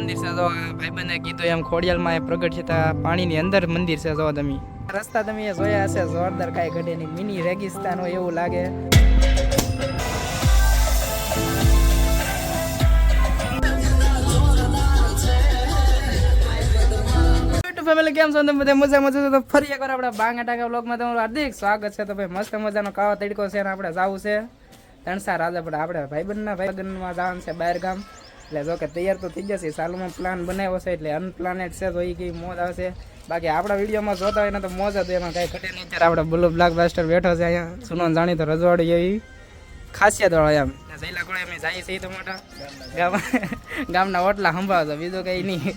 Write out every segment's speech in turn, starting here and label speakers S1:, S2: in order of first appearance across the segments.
S1: મંદિર છે તો ભાઈબંધે કીધું એમ ખોડિયાલમાં પ્રગટ છે ત્યાં પાણીની અંદર મંદિર છે. જો તમે રસ્તા તમે જોયા હશે, જોરદાર કાંઈ ઘટે નહીં, મિની રેગિસ્તાન હોય એવું લાગે. ફેમિલી કેમ છો તમે બધા? મજા તો ફરી એકવાર આપણે બાંગા ટાકા બ્લોગમાં તમારું હાર્દિક સ્વાગત છે. તો ભાઈ મસ્ત મજાનો કાવો તડકો છે ને આપણે જવું છે તણસા રાજાપડા. આપણે ભાઈબંધના ભાઈબંધમાં જવાનું છે બહાર ગામ. એટલે જો કે તૈયાર તો થઈ જશે, સાલુમાં પ્લાન બનાવ્યો છે એટલે અનપ્લાનેટ છે તો એ કઈ મોજ આવશે. બાકી આપણા વિડીયોમાં જોતા હોય ને તો મોજ હતું, એમાં કાંઈ ઘટે નહીં. અત્યારે આપણે બ્લુ બ્લેક બાસ્ટર બેઠો છે અહીંયા, સુનો જાણીતો રજવાડી એવી ખાસિયત વાળો એમ જઈલા કોળે અમે જઈએ છીએ તો મોટા ગામના ઓટલા સંભાળતો, બીજું કંઈ નહીં.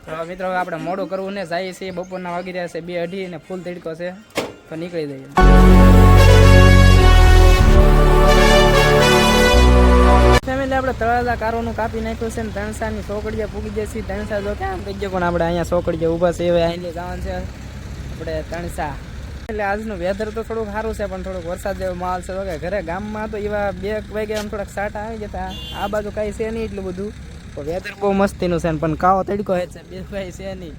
S1: તો મિત્રો આપણે મોડું કરવું ને જઈએ છીએ, બપોરના વાગી રહ્યા છે 2:30 ને ફૂલ તડકો છે તો નીકળી જઈએ. ફેમિલી આપણે તળાજા કારોનું કાપી નાખ્યું છે ને તણસાની સોકડીયા પૂગી જશે. તણસા જો કે આમ થઈ ગયો પણ આપણે અહીંયા સોકડીયા ઊભા છે, હવે અહીં જવાનું છે આપણે તણસા. એટલે આજનું વેધર તો થોડુંક સારું છે પણ થોડુંક વરસાદ જેવો માહોલ છે. કે ઘરે ગામમાં તો એવા 2 વાગે આમ થોડાક સાટા આવી જતા, આ બાજુ કાંઈ છે નહીં એટલું બધું. તો વેધર બહુ મસ્તીનું છે પણ કાવો તડકો છે, 2 કાંઈ છે નહીં.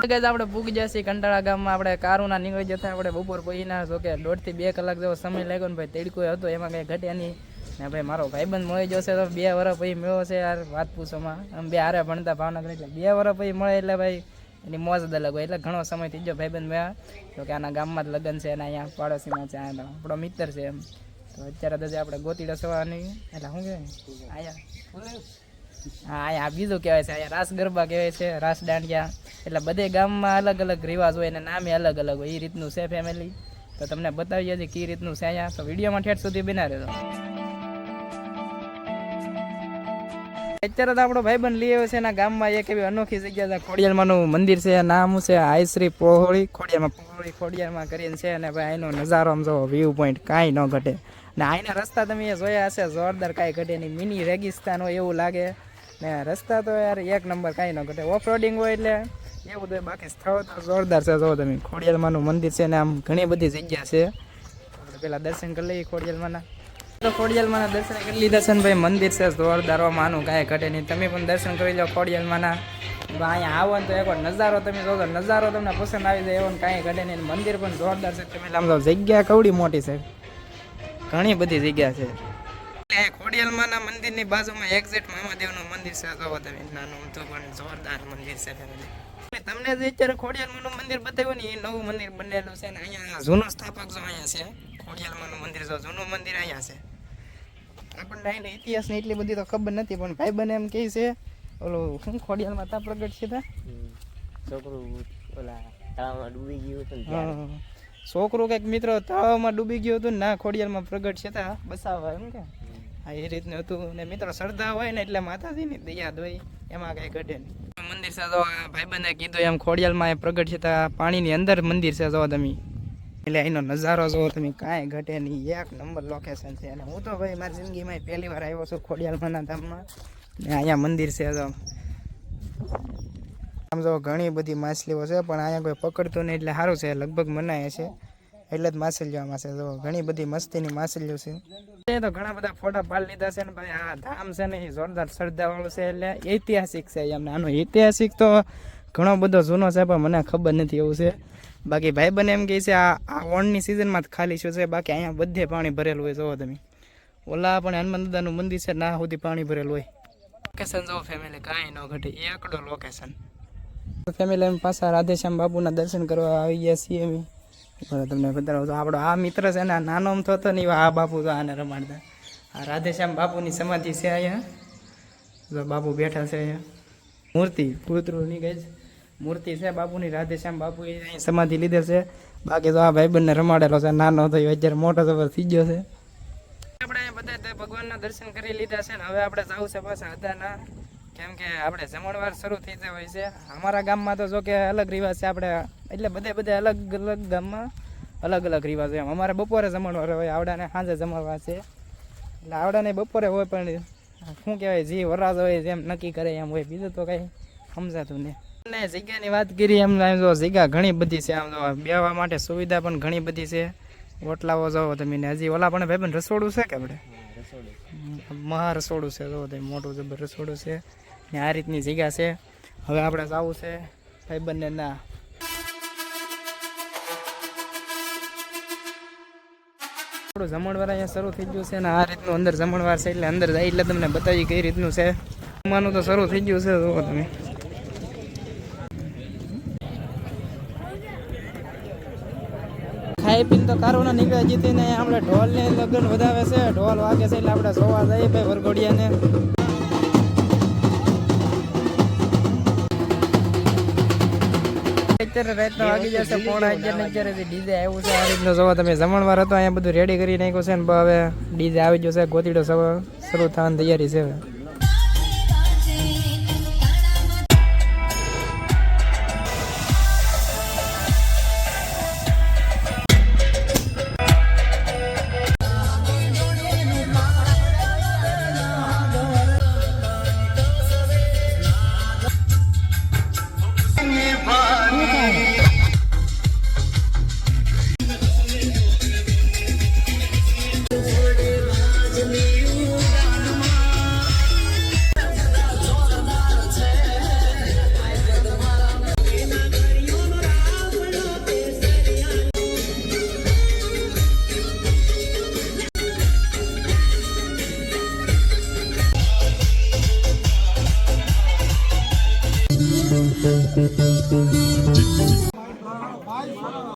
S1: આપણે પૂગી જશે કંટાળા ગામમાં. આપણે કારુના નીકળી જતા આપણે બપોર પહીના, જો કે 1.5 થી 2 કલાક જેવો સમય લાગ્યો ને ભાઈ, તડકો હતો એમાં કંઈ ઘટે નહીં. ને ભાઈ મારો ભાઈબંધ મળી જશે તો 2 વર્ષ પછી મળ્યો છે યાર, વાત પૂછોમાં. આમ 2 હારે ભણતા ભાવનગર, એટલે 2 વર્ષ પછી મળે એટલે ભાઈ એની મોજ જ અલગ હોય. એટલે ઘણો સમય થઈ ગયો ભાઈબંધ મળ્યા. તો કે આના ગામમાં જ લગ્ન છે અને અહીંયા પાડોશીમાં છે, આપણો મિત્ર છે એમ. તો અત્યારે તો આપણે ગોતીડા સવાની એટલે શું કહેવાય અહીંયા, હા અહીંયા બીજું કહેવાય છે અહીંયા રાસ ગરબા કહેવાય છે, રાસ દાંડિયા. એટલે બધે ગામમાં અલગ અલગ રિવાજ હોય અને નામે અલગ અલગ હોય, એ રીતનું છે ફેમિલી. તો તમને બતાવીએ છીએ કઈ રીતનું છે અહીંયા. તો વિડીયોમાં ઠેઠ સુધી બના રહેજો. અત્યારે તો આપણો ભાઈબંધ લઈ આવ્યો છે એના ગામમાં એક એવી અનોખી જગ્યા છે, ખોડિયારમાંનું મંદિર છે, નામ છે આઈશ્રી પોહોળી ખોડિયારમાં કરીને છે. અને ભાઈ અહીંનો નજારો આમ જો વ્યૂ પોઈન્ટ કાંઈ ન ઘટે. ને અહીંના રસ્તા તમે જોયા હશે, જોરદાર કાંઈ ઘટે નહીં, મિની રેગિસ્તાન હોય એવું લાગે. ને રસ્તા તો યાર એક નંબર, કાંઈ ન ઘટે. ઓફ રોડિંગ હોય એટલે એવું તો બાકી સ્થળ તો જોરદાર છે. જો તમે ખોડિયારમાંનું મંદિર છે ને આમ ઘણી બધી જગ્યા છે. આપણે પહેલાં દર્શન કરી લઈએ ખોડિયારમાંના. તો ખોડિયાલમાંના દર્શન કરી લીધા છે ને ભાઈ, મંદિર છે જોરદાર, માનું કાંઈ ઘટે નહીં. તમે પણ દર્શન કરી લો ખોડિયાલમાંના. અહીંયા આવો ને તો એકવાર નજારો તમે જોજો, નજારો તમને પસંદ આવી જાય એવો કાંઈ ઘટે નહીં. મંદિર પણ જોરદાર છે. તમે આમ તો જગ્યા કવડી મોટી છે, ઘણી બધી જગ્યા છે. ખોડિયાલમાંના મંદિરની બાજુમાં એક્ઝેક્ટ મહાદેવનું મંદિર છે. જો તમે નાનું તો પણ જોરદાર મંદિર છે. તમને જે અત્યારે ખોડિયાલમાંનું મંદિર બતાવ્યું ને એ નવું મંદિર બનેલું છે ને અહીંયા જૂનો સ્થાપક જો અહીંયા છે. ખોડિયાલમાંનું મંદિર જો જૂનું મંદિર અહીંયા છે. આપણને અહીંનો ઇતિહાસની એટલી બધી તો ખબર નથી, પણ ભાઈ બને એમ કહે છે ઓલું શું ખોડિયાલમાં તા પ્રગટ છે તા છોકરું ઓલા તળાવમાં ડૂબી ગયું હતું, છોકરું કંઈક મિત્રો તળાવમાં ડૂબી ગયું હતું ને ના ખોડિયાલમાં પ્રગટ છે તા બસાવવા એમ કે હા એ રીતનું હતું. ને મિત્રો શ્રદ્ધા હોય ને એટલે માતાજીની દયા હોય, એમાં કંઈ ઘટે નહીં. મંદિર છે જો ભાઈબંધે કીધું એમ ખોડિયાલમાં પ્રગટ છે તા પાણીની અંદર મંદિર છે. જો તમે એટલે એનો નજારો જો તમે, કાંઈ ઘટે નહીં, એક નંબર લોકેશન છે. અને હું તો ભાઈ મારી જિંદગીમાં પહેલી વાર આવ્યો છું ખોડિયાલમાંના ધામમાં. ને અહીંયા મંદિર છે તો આમ જો ઘણી બધી માછલીઓ છે, પણ અહીંયા કોઈ પકડતું નહીં એટલે સારું છે, લગભગ મનાય છે એટલે જ માછલીઓમાં છે. જો ઘણી બધી મસ્તીની માછલીઓ છે. તો ઘણા બધા ફોટા પાડી લીધા છે ને ભાઈ. આ ધામ છે ને એ જોરદાર શ્રદ્ધાવાળું છે, એટલે ઐતિહાસિક છે એમને. આનો ઐતિહાસિક તો ઘણો બધો જૂનો છે પણ મને ખબર નથી એવું છે. બાકી ભાઈ બને એમ કહે છે આ ઓણની સિઝનમાં જ ખાલી શું છે, બાકી અહીંયા બધે પાણી ભરેલું હોય. જોવો તમે ઓલા પણ હનુમાન દાદાનું મંદિર છે ના સુધી પાણી ભરેલું હોય. લોકેશન જો ફેમિલી કાંઈ ન ઘટે, એકડો લોકેશન. ફેમિલી એમ પાછા રાધેશ્યામ બાપુના દર્શન કરવા આવી ગયા છીએ અમે. તમને બતાવો તો આપણો આ મિત્ર છે ને નાનો આમ થતો ને આ બાપુ તો આને રમાડતા. આ રાધેશ્યામ બાપુની સમાધિ છે અહીંયા, જો બાપુ બેઠા છે અહીંયા. મૂર્તિ પુત્રોની ગઈ મૂર્તિ છે બાપુની, રાધેશ્યામ બાપુ અહીં સમાધિ લીધે છે. બાકી તો આ ભાઈબંધને રમાડેલો છે, નાનો થયો અત્યારે મોટો જબર થઈ ગયો છે. આપણે બધા ભગવાનના દર્શન કરી લીધા છે ને હવે આપણે જવું છે પાછા હદાના, કેમ કે આપણે જમણવાર શરૂ થઈ જાય હોય છે. અમારા ગામમાં તો જો કે અલગ રિવાજ છે આપણે, એટલે બધે અલગ અલગ ગામમાં અલગ અલગ રિવાજ હોય. અમારે બપોરે જમણવાર હોય, આવડાને સાંજે જમણવાર છે. એટલે આવડાને બપોરે હોય પણ શું કહેવાય જે વરાજ હોય જેમ નક્કી કરે એમ હોય, બીજું તો કંઈ સમજાતું નહીં. જગ્યાની વાત કરી એમ જો જગ્યા ઘણી બધી છે, આમ જો બેવા માટે સુવિધા પણ ઘણી બધી છે. ઓટલાઓ જાઓ તમે ને હજી ઓલા પણ ભાઈ રસોડું છે કે આપણે મહા રસોડું છે તો તે મોટું જબર રસોડું છે ને આ રીતની જગ્યા છે. હવે આપણે જવું છે ભાઈબંધને ના થોડું જમણવાર અહીંયા શરૂ થઈ ગયું છે ને આ રીતનું અંદર જમણવાર છે એટલે અંદર જાય એટલે તમને બતાવી કઈ રીતનું છે. જમવાનું તો શરૂ થઈ ગયું છે જુઓ તમે. ખાઈ પીને તો કારો ના નીકળે જીતી ને આપણે ઢોલ ને લગ્ન વધાવે છે. ઢોલ વાગે છે એટલે આપણે જોવા જઈએ ભાઈ વરઘોડિયાને. અત્યારે રાતના વાગી જશે 11:30 ને અત્યારે ડીજે આવ્યું છે આ રીતનું જોવા તમે. જમણવાર હતો અહીંયા બધું રેડી કરી નાખ્યું છે ને હવે ડીજે આવી ગયો છે. ગોતીડો શરૂ થવાની તૈયારી છે.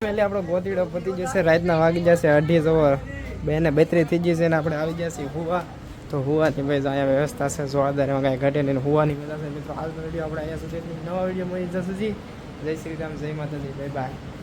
S1: એટલે આપણો ગોતીડો પતી જશે. રાતના વાગી જશે 2:30 2:32 થઈ જશે ને આપણે આવી જશે હુવા. તો હુવાની ભાઈ અહીંયા વ્યવસ્થા છે જોરદાર, એમાં કાંઈ ઘટે નહીં. હુવાની વ્યવસ્થા છે મિત્રો. આજનો વિડીયો આપણે અહીંયા સુધી, નવા વિડીયો મળી જશે. જય શ્રી રામ, જય માતાજી, બાય બાય.